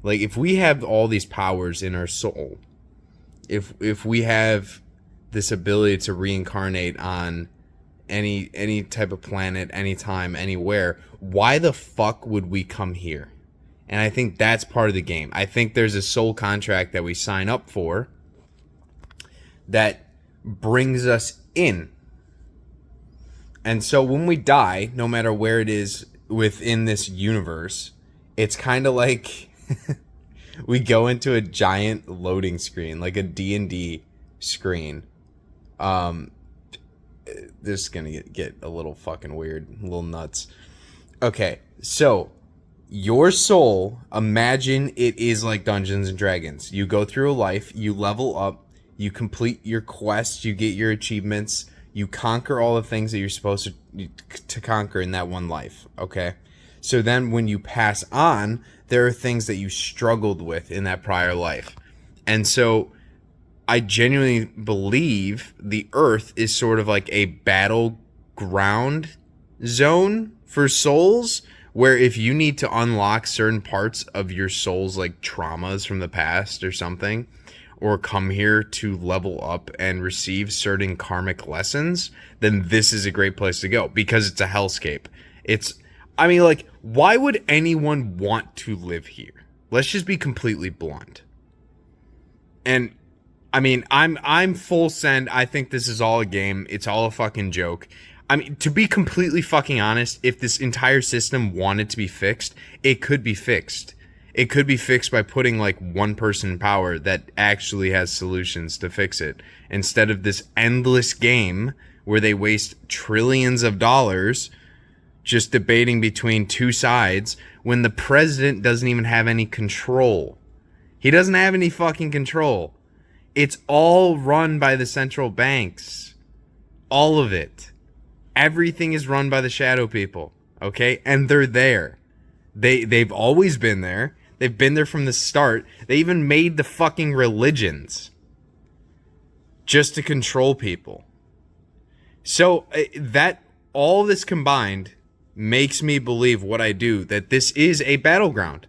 Like, if we have all these powers in our soul, if we have this ability to reincarnate on any type of planet, anytime, anywhere, why the fuck would we come here? And I think that's part of the game. I think there's a soul contract that we sign up for that brings us in. And so when we die, no matter where it is within this universe, it's kind of like we go into a giant loading screen, like a D&D screen. This is going to get a little fucking weird, a little nuts. Okay, so your soul, imagine it is like Dungeons and Dragons. You go through a life, you level up, you complete your quests, you get your achievements, you conquer all the things that you're supposed to conquer in that one life, okay? So then when you pass on, there are things that you struggled with in that prior life. And so I genuinely believe the Earth is sort of like a battleground zone for souls, where if you need to unlock certain parts of your soul's like traumas from the past or something, or come here to level up and receive certain karmic lessons, then this is a great place to go because it's a hellscape. I mean, like, why would anyone want to live here? Let's just be completely blunt. And I mean, I'm full send. I think this is all a game. It's all a fucking joke. I mean, to be completely fucking honest, if this entire system wanted to be fixed, it could be fixed. It could be fixed by putting like one person in power that actually has solutions to fix it, instead of this endless game where they waste trillions of dollars just debating between two sides when the president doesn't even have any control. He doesn't have any fucking control. It's all run by the central banks. All of it. Everything is run by the shadow people, okay? And they're there. They've always been there. They've been there from the start. They even made the fucking religions just to control people. So that all this combined makes me believe what I do, that this is a battleground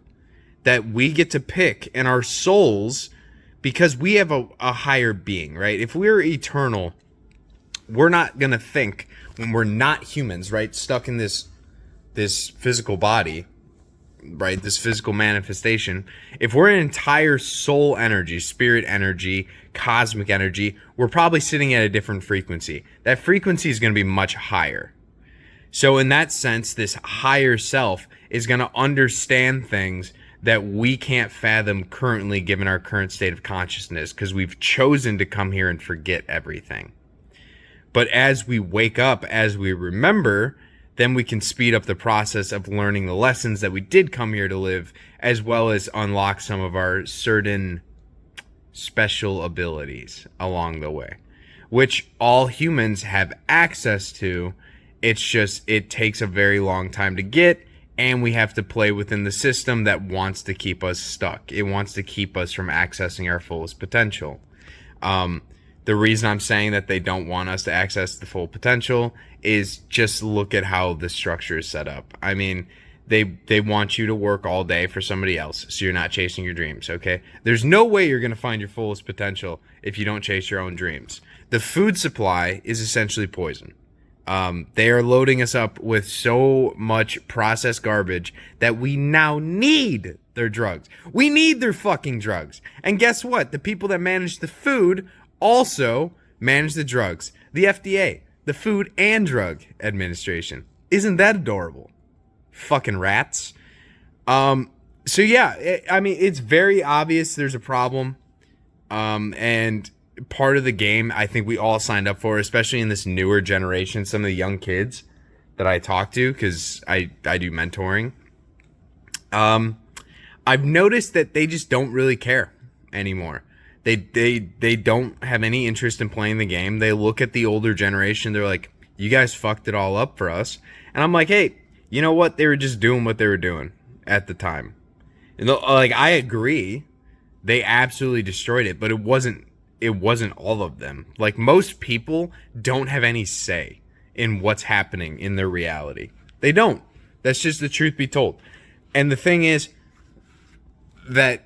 that we get to pick in our souls, because we have a higher being, right? If we're eternal, we're not going to think, when we're not humans, right? Stuck in this physical body, right? This physical manifestation. If we're an entire soul energy, spirit energy, cosmic energy, we're probably sitting at a different frequency. That frequency is going to be much higher. So in that sense, this higher self is going to understand things that we can't fathom currently, given our current state of consciousness, because we've chosen to come here and forget everything. But as we wake up, as we remember, then we can speed up the process of learning the lessons that we did come here to live, as well as unlock some of our certain special abilities along the way, which all humans have access to. It's just, it takes a very long time to get, and we have to play within the system that wants to keep us stuck. It wants to keep us from accessing our fullest potential. The reason I'm saying that they don't want us to access the full potential is just look at how the structure is set up. I mean, they want you to work all day for somebody else, so you're not chasing your dreams, okay? There's no way you're going to find your fullest potential if you don't chase your own dreams. The food supply is essentially poison. They are loading us up with so much processed garbage that we now need their drugs. We need their fucking drugs. And guess what? The people that manage the food also manage the drugs. The FDA, the Food and Drug Administration. Isn't that adorable? Fucking rats. So yeah, I mean, it's very obvious there's a problem. And part of the game I think we all signed up for, especially in this newer generation, some of the young kids that I talk to, because I do mentoring. I've noticed that they just don't really care anymore. They don't have any interest in playing the game. They look at the older generation. They're like, you guys fucked it all up for us. And I'm like, hey, you know what? They were just doing what they were doing at the time. And like, I agree. They absolutely destroyed it, but it wasn't all of them. Like, most people don't have any say in what's happening in their reality. They don't. That's just the truth be told. And the thing is, that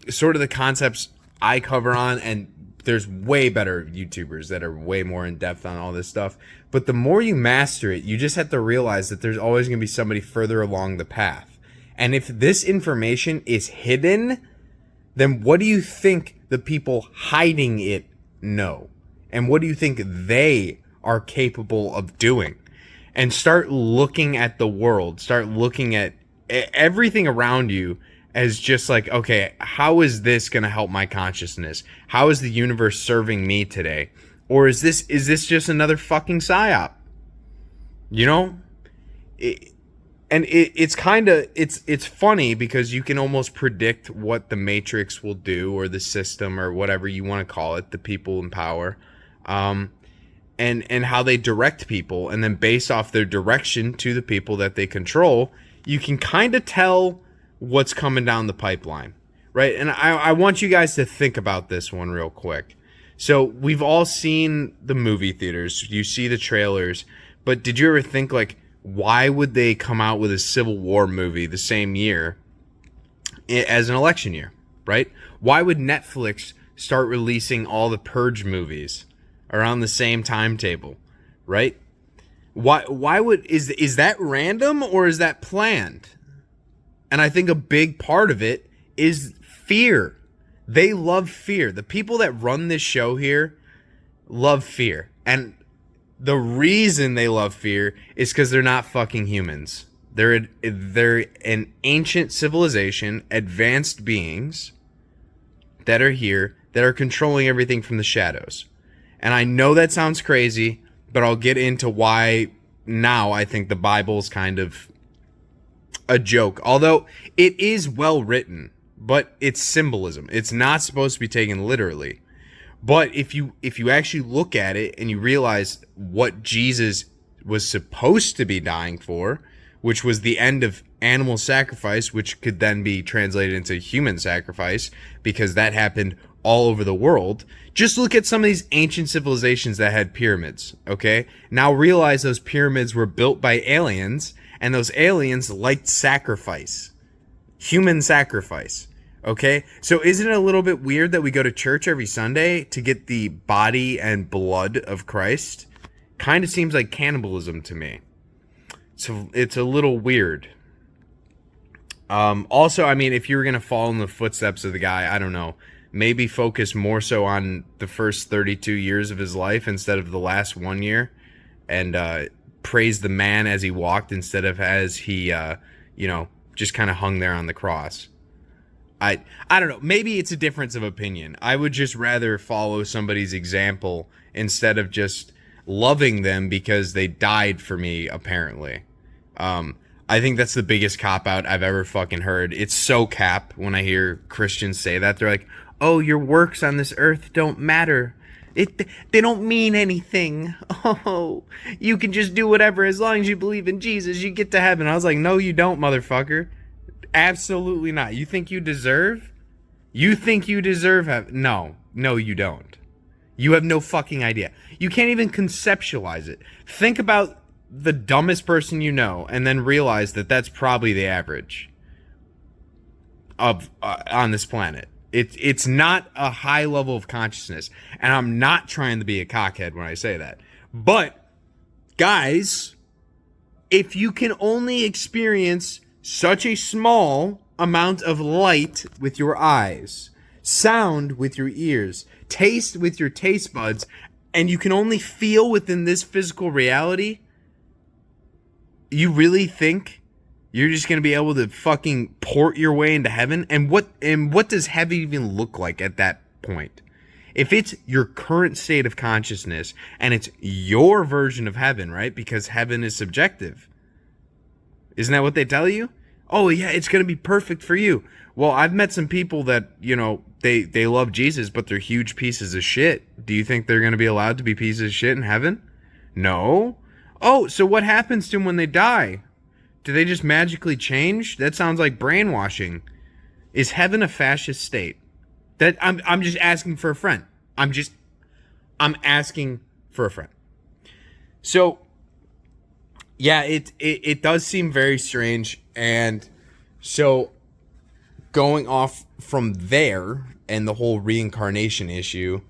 sort of the concepts I cover on, and there's way better YouTubers that are way more in depth on all this stuff. But the more you master it, you just have to realize that there's always going to be somebody further along the path. And if this information is hidden, then what do you think the people hiding it know? And what do you think they are capable of doing? And start looking at the world, start looking at everything around you as just like, okay, how is this going to help my consciousness? How is the universe serving me today? Or is this just another fucking psyop? You know? It's kind of, it's funny because you can almost predict what the Matrix will do, or the system, or whatever you want to call it, the people in power, and how they direct people. And then based off their direction to the people that they control, you can kind of tell what's coming down the pipeline, right? And I want you guys to think about this one real quick. So we've all seen the movie theaters, you see the trailers, but did you ever think, like, why would they come out with a Civil War movie the same year as an election year, right? Why would Netflix start releasing all the Purge movies around the same timetable, right? Why would, is that random, or is that planned? And I think a big part of it is fear. They love fear. The people that run this show here love fear. And the reason they love fear is because they're not fucking humans. They're an ancient civilization, advanced beings that are here, that are controlling everything from the shadows. And I know that sounds crazy, but I'll get into why now I think the Bible's kind of a joke. Although it is well written, but it's symbolism. It's not supposed to be taken literally. But if you actually look at it and you realize what Jesus was supposed to be dying for, which was the end of animal sacrifice, which could then be translated into human sacrifice, because that happened all over the world. Just look at some of these ancient civilizations that had pyramids, okay? Now realize those pyramids were built by aliens, and those aliens liked sacrifice. Human sacrifice. Okay, so isn't it a little bit weird that we go to church every Sunday to get the body and blood of Christ? Kind of seems like cannibalism to me. So it's a little weird. Also, I mean, if you're going to follow in the footsteps of the guy, I don't know, maybe focus more so on the first 32 years of his life instead of the last 1 year, and praise the man as he walked instead of as he, just kind of hung there on the cross. I don't know. Maybe it's a difference of opinion. I would just rather follow somebody's example instead of just loving them because they died for me, apparently. I think that's the biggest cop-out I've ever fucking heard. It's so cap when I hear Christians say that. They're like, oh, your works on this earth don't matter. They don't mean anything. Oh, you can just do whatever as long as you believe in Jesus. You get to heaven. I was like, no, you don't, motherfucker. Absolutely not. You think you deserve? You think you deserve heaven? No, you don't. You have no fucking idea. You can't even conceptualize it. Think about the dumbest person you know, and then realize that that's probably the average of on this planet. It's not a high level of consciousness, and I'm not trying to be a cockhead when I say that. But guys, if you can only experience such a small amount of light with your eyes, sound with your ears, taste with your taste buds, and you can only feel within this physical reality, you really think you're just going to be able to fucking port your way into heaven? And what does heaven even look like at that point? If it's your current state of consciousness and it's your version of heaven, right? Because heaven is subjective. Isn't that what they tell you? Oh, yeah, it's going to be perfect for you. Well, I've met some people that, they love Jesus, but they're huge pieces of shit. Do you think they're going to be allowed to be pieces of shit in heaven? No. Oh, so what happens to them when they die? Do they just magically change? That sounds like brainwashing. Is heaven a fascist state? That I'm just asking for a friend. I'm asking for a friend. So, yeah, it does seem very strange. And so going off from there and the whole reincarnation issue,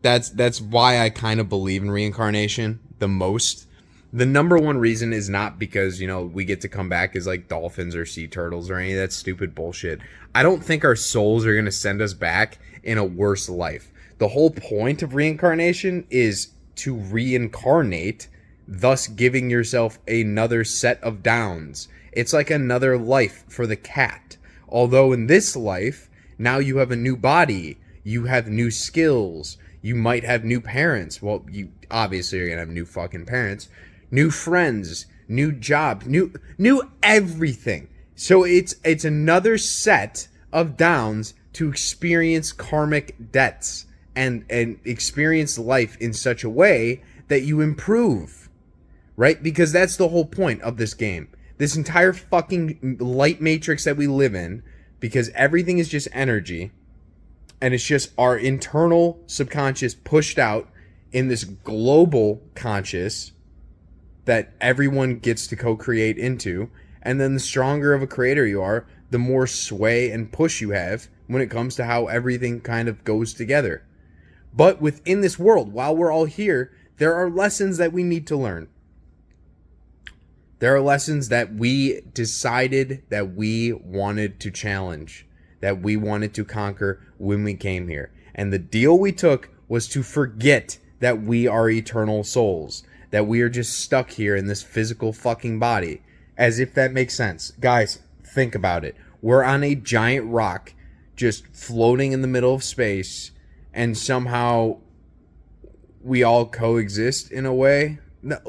that's why I kind of believe in reincarnation the most. The number one reason is not because, we get to come back as like dolphins or sea turtles or any of that stupid bullshit. I don't think our souls are going to send us back in a worse life. The whole point of reincarnation is to reincarnate, thus giving yourself another set of downs. It's like another life for the cat. Although in this life, now you have a new body, you have new skills, you might have new parents. Well, you obviously are going to have new fucking parents, new friends, new job, new everything. So it's another set of downs to experience karmic debts and experience life in such a way that you improve, right? Because that's the whole point of this game. This entire fucking light matrix that we live in, because everything is just energy, and it's just our internal subconscious pushed out in this global conscious that everyone gets to co-create into. And then the stronger of a creator you are, the more sway and push you have when it comes to how everything kind of goes together. But within this world, while we're all here, there are lessons that we need to learn. There are lessons that we decided that we wanted to challenge, that we wanted to conquer when we came here. And the deal we took was to forget that we are eternal souls, that we are just stuck here in this physical fucking body. As if that makes sense. Guys, think about it. We're on a giant rock just floating in the middle of space, and somehow we all coexist in a way. No.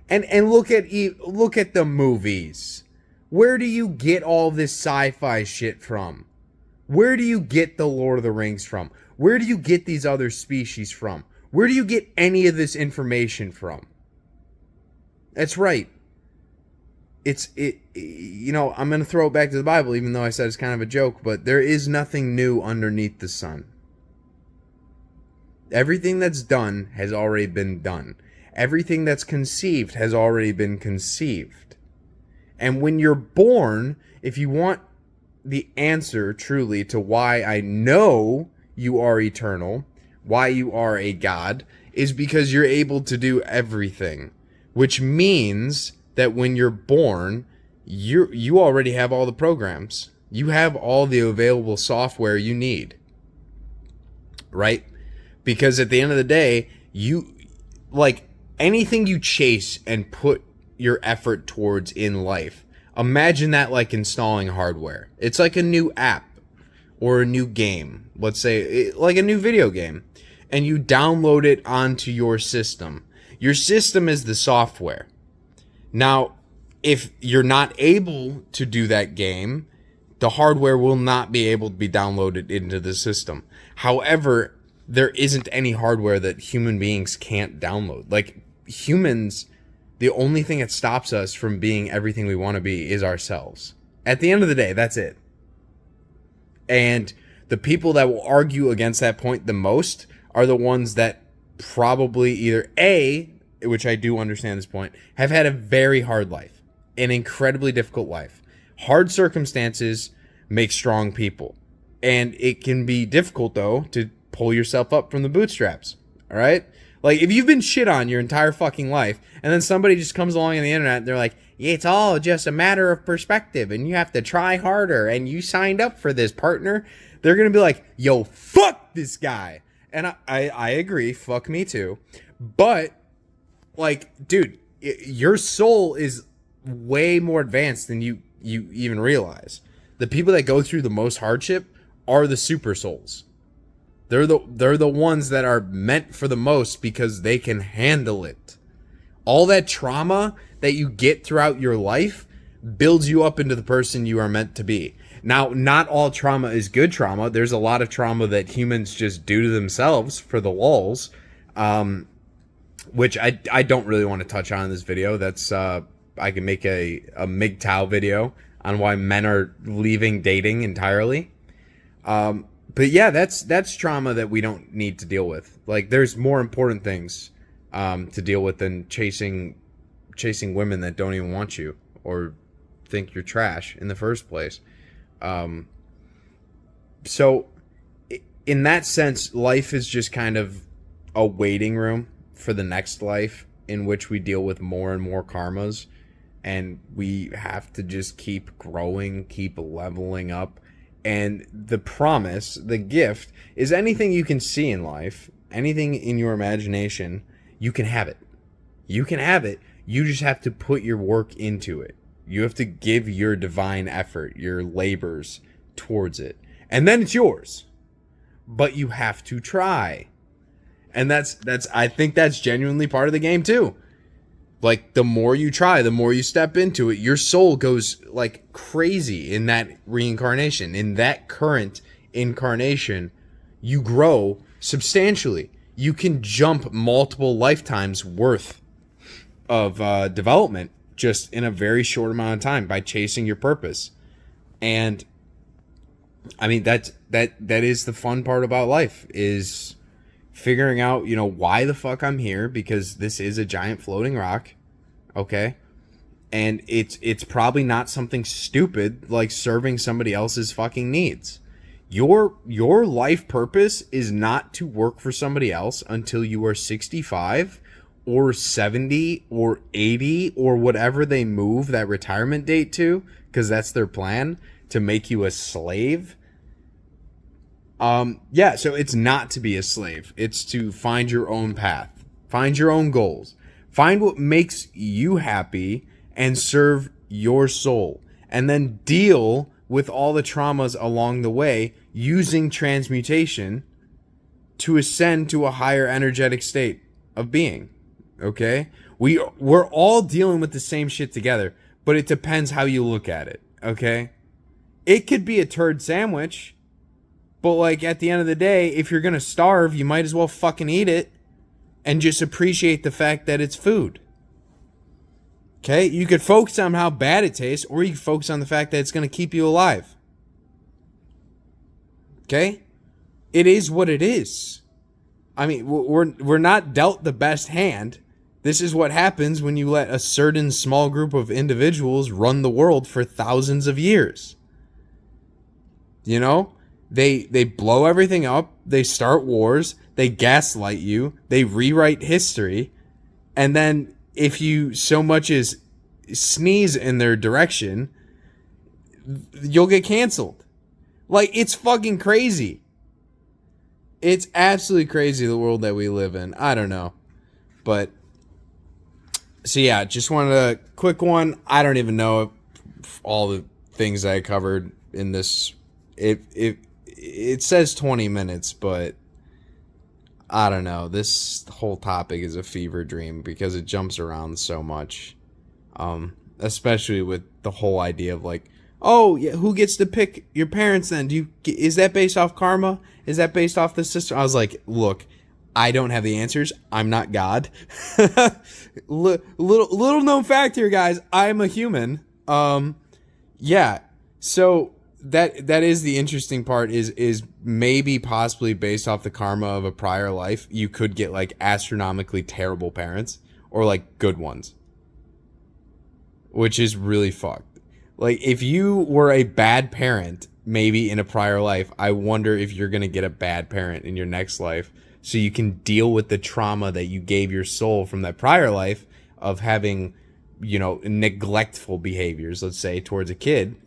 And look at the movies. Where do you get all this sci-fi shit from? Where do you get the Lord of the Rings from? Where do you get these other species from? Where do you get any of this information from? That's right. I'm going to throw it back to the Bible, even though I said it's kind of a joke, but there is nothing new underneath the sun. Everything that's done has already been done. Everything that's conceived has already been conceived. And when you're born, if you want the answer truly to why I know you are eternal, why you are a god, is because you're able to do everything. Which means that when you're born, you already have all the programs. You have all the available software you need. Right? Because at the end of the day, anything you chase and put your effort towards in life, imagine that like installing hardware. It's like a new app or a new game. Let's say like a new video game. And you download it onto your system. Your system is the software. Now, if you're not able to do that game, the hardware will not be able to be downloaded into the system. However, there isn't any hardware that human beings can't download. Like, humans, the only thing that stops us from being everything we want to be is ourselves. At the end of the day, that's it. And the people that will argue against that point the most are the ones that probably either A, which I do understand this point, have had a very hard life, an incredibly difficult life. Hard circumstances make strong people. And it can be difficult, though, to pull yourself up from the bootstraps. All right? Like, if you've been shit on your entire fucking life, and then somebody just comes along on the internet, and they're like, yeah, it's all just a matter of perspective, and you have to try harder, and you signed up for this, partner. They're going to be like, yo, fuck this guy. And I agree, fuck me too. But, like, dude, your soul is way more advanced than you even realize. The people that go through the most hardship are the super souls. They're the ones that are meant for the most because they can handle it. All that trauma that you get throughout your life builds you up into the person you are meant to be. Now, not all trauma is good trauma. There's a lot of trauma that humans just do to themselves for the lulz, which I don't really want to touch on in this video. That's I can make a MGTOW video on why men are leaving dating entirely. But yeah, that's trauma that we don't need to deal with. Like, there's more important things to deal with than chasing women that don't even want you, or think you're trash in the first place. So in that sense, life is just kind of a waiting room for the next life in which we deal with more and more karmas, and we have to just keep growing, keep leveling up. And the promise, the gift, is anything you can see in life, anything in your imagination, you can have it. You can have it. You just have to put your work into it. You have to give your divine effort, your labors towards it. And then it's yours. But you have to try. And that's I think that's genuinely part of the game too. Like, the more you try, the more you step into it, your soul goes like crazy in that reincarnation. In that current incarnation, you grow substantially. You can jump multiple lifetimes worth of development just in a very short amount of time by chasing your purpose. And I mean, that is the fun part about life, is figuring out, you know, why the fuck I'm here, because this is a giant floating rock, okay? And it's probably not something stupid like serving somebody else's fucking needs. Your life purpose is not to work for somebody else until you are 65 or 70 or 80 or whatever they move that retirement date to, because that's their plan, to make you a slave. Yeah, so it's not to be a slave. It's to find your own path. Find your own goals. Find what makes you happy and serve your soul. And then deal with all the traumas along the way using transmutation to ascend to a higher energetic state of being. Okay? We're all dealing with the same shit together, but it depends how you look at it. Okay? It could be a turd sandwich, but like at the end of the day, if you're gonna starve, you might as well fucking eat it and just appreciate the fact that it's food. Okay? You could focus on how bad it tastes, or you could focus on the fact that it's gonna keep you alive. Okay? It is what it is. I mean, we're not dealt the best hand. This is what happens when you let a certain small group of individuals run the world for thousands of years. You know? They blow everything up, they start wars, they gaslight you, they rewrite history, and then if you so much as sneeze in their direction, you'll get canceled. Like, it's fucking crazy. It's absolutely crazy, the world that we live in. I don't know. But, so yeah, just wanted a quick one. I don't even know if all the things I covered in this, it says 20 minutes, but I don't know. This whole topic is a fever dream because it jumps around so much. Especially with the whole idea of like, oh, yeah, who gets to pick your parents then? Is that based off karma? Is that based off the system? I was like, look, I don't have the answers. I'm not God. Little known fact here, guys. I'm a human. Yeah. So that is the interesting part, is maybe possibly based off the karma of a prior life, you could get like astronomically terrible parents or like good ones, which is really fucked. Like, if you were a bad parent, maybe in a prior life, I wonder if you're going to get a bad parent in your next life, so you can deal with the trauma that you gave your soul from that prior life of having, you know, neglectful behaviors, let's say, towards a kid.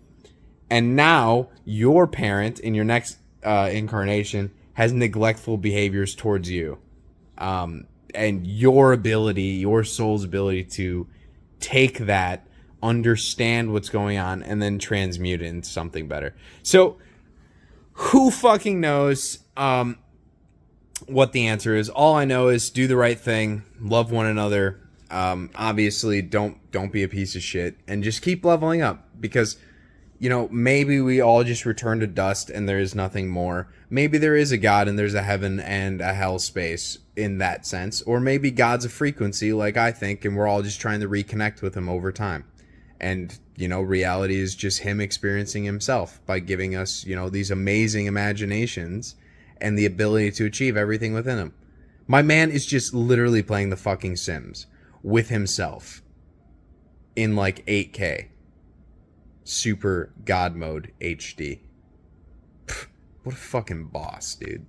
And now your parent in your next incarnation has neglectful behaviors towards you. And your ability, your soul's ability to take that, understand what's going on, and then transmute it into something better. So who fucking knows what the answer is? All I know is do the right thing, love one another. Obviously don't be a piece of shit, and just keep leveling up, because, you know, maybe we all just return to dust and there is nothing more. Maybe there is a God and there's a heaven and a hell space in that sense. Or maybe God's a frequency, like I think, and we're all just trying to reconnect with him over time. And, you know, reality is just him experiencing himself by giving us, you know, these amazing imaginations and the ability to achieve everything within him. My man is just literally playing the fucking Sims with himself. in like 8K. Super God mode HD. Pff, what a fucking boss, dude.